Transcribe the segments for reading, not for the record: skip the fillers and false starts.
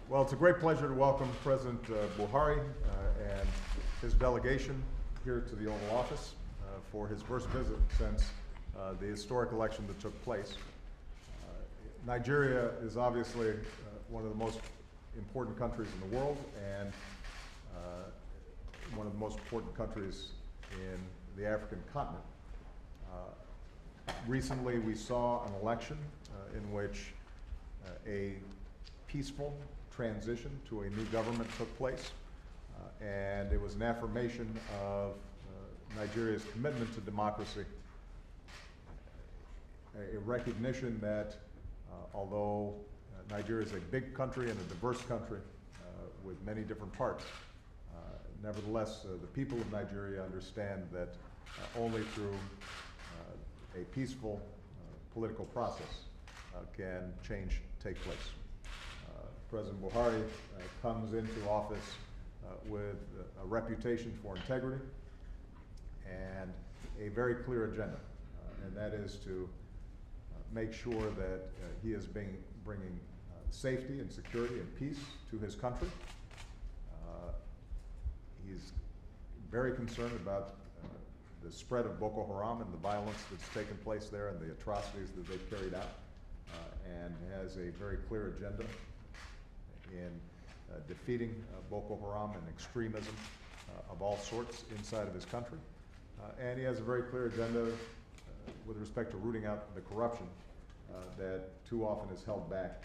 Well, it's a great pleasure to welcome President Buhari and his delegation here to the Oval Office for his first visit since the historic election that took place. Nigeria is obviously one of the most important countries in the world and one of the most important countries in the African continent. Recently, we saw an election in which a peaceful transition to a new government took place, and it was an affirmation of Nigeria's commitment to democracy, a recognition that although Nigeria is a big country and a diverse country with many different parts, nevertheless the people of Nigeria understand that only through a peaceful political process can change take place. President Buhari comes into office with a reputation for integrity and a very clear agenda, and that is to make sure that he is bringing safety and security and peace to his country. He's very concerned about the spread of Boko Haram and the violence that's taken place there and the atrocities that they've carried out, and has a very clear agenda in defeating Boko Haram and extremism of all sorts inside of his country. And he has a very clear agenda with respect to rooting out the corruption that too often has held back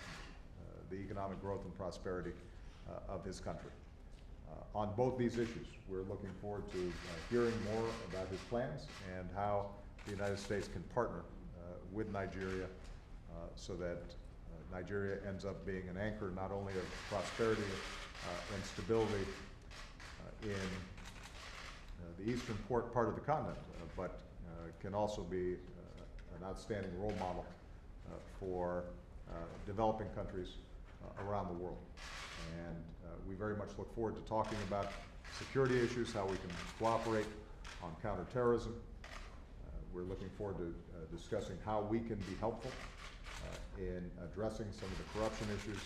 the economic growth and prosperity of his country. On both these issues, we're looking forward to hearing more about his plans and how the United States can partner with Nigeria so that Nigeria ends up being an anchor not only of prosperity and stability in the eastern part of the continent, but can also be an outstanding role model for developing countries around the world. And we very much look forward to talking about security issues, how we can cooperate on counterterrorism. We're looking forward to discussing how we can be helpful in addressing some of the corruption issues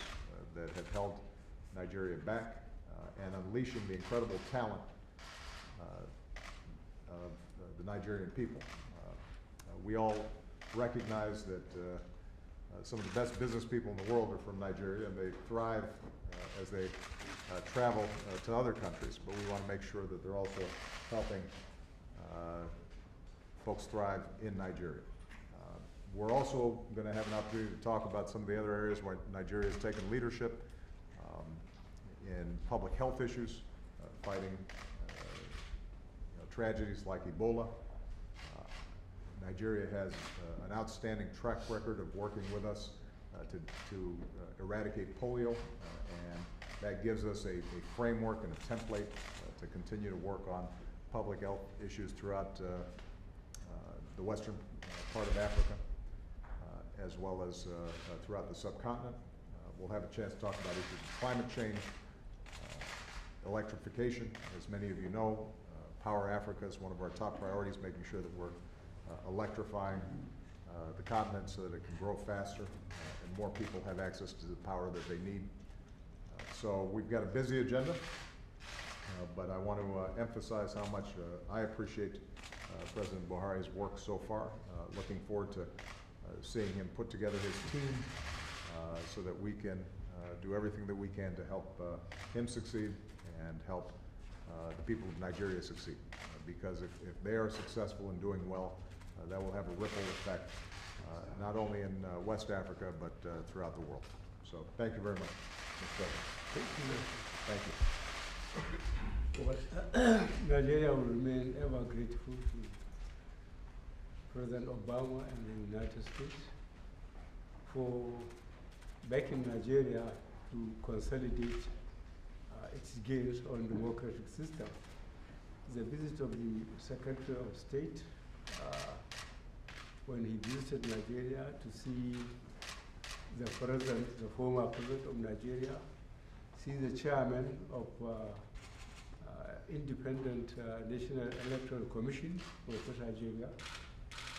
that have held Nigeria back and unleashing the incredible talent of the Nigerian people. We all recognize that some of the best business people in the world are from Nigeria, and they thrive as they travel to other countries, but we want to make sure that they're also helping folks thrive in Nigeria. We're also going to have an opportunity to talk about some of the other areas where Nigeria has taken leadership in public health issues, fighting tragedies like Ebola. Nigeria has an outstanding track record of working with us to eradicate polio, and that gives us a framework and a template to continue to work on public health issues throughout the western part of Africa, as well as throughout the subcontinent. We'll have a chance to talk about issues of climate change, electrification. As many of you know, Power Africa is one of our top priorities, making sure that we're electrifying the continent so that it can grow faster and more people have access to the power that they need. So we've got a busy agenda, but I want to emphasize how much I appreciate President Buhari's work so far. Looking forward to seeing him put together his team so that we can do everything that we can to help him succeed and help the people of Nigeria succeed. Because if they are successful in doing well, that will have a ripple effect not only in West Africa, but throughout the world. So thank you very much, Mr. President. Thank you. Well, Nigeria will remain ever grateful to President Obama and the United States for backing Nigeria to consolidate its gains on the democratic system. The visit of the Secretary of State when he visited Nigeria to see the former president of Nigeria, see the chairman of Independent National Electoral Commission for West Nigeria,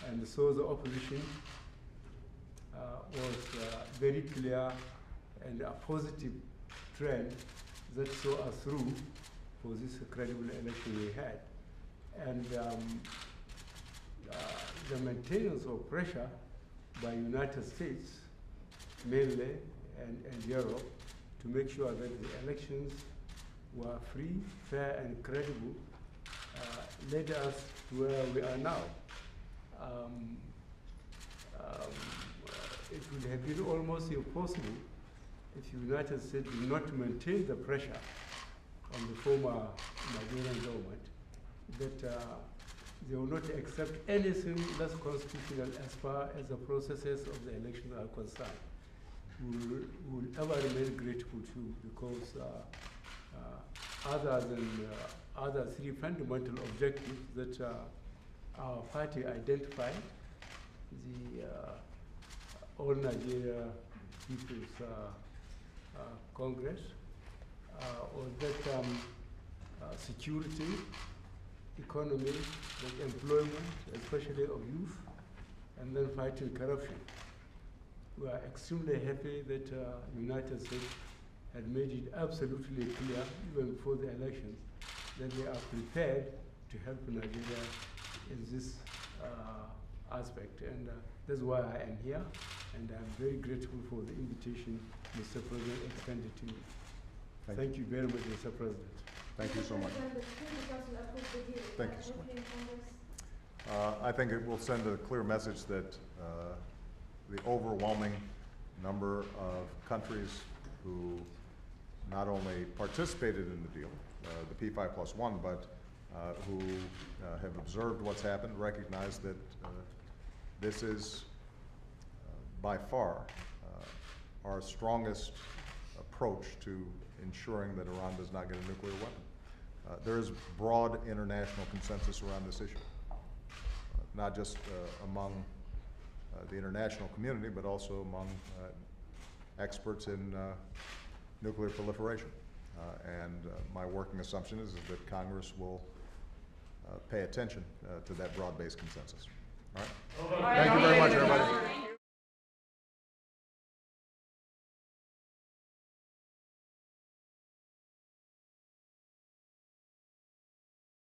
and so the opposition was very clear and a positive trend that saw us through for this credible election we had. And the maintenance of pressure by United States, mainly, and Europe, to make sure that the elections were free, fair, and credible, led us to where we are now. It would have been almost impossible if the United States did not maintain the pressure on the former Nigerian government that they will not accept anything less constitutional as far as the processes of the election are concerned. We will ever remain grateful to, because other than other three fundamental objectives that our party identified, the All Nigeria People's Congress, or that security, economy, like employment, especially of youth, and then fighting corruption. We are extremely happy that United States had made it absolutely clear, even before the elections, that they are prepared to help Nigeria in this aspect. And that's why I am here, and I'm very grateful for the invitation Mr. President extended to me. Thank you very much, Mr. President. Thank you so much. Thank you so much. I think it will send a clear message that the overwhelming number of countries who not only participated in the deal, the P5+1, but who have observed what's happened, recognize that this is by far our strongest approach to ensuring that Iran does not get a nuclear weapon. There is broad international consensus around this issue, not just among the international community, but also among experts in nuclear proliferation. And my working assumption is that Congress will pay attention to that broad-based consensus. All right? Thank you very much, everybody.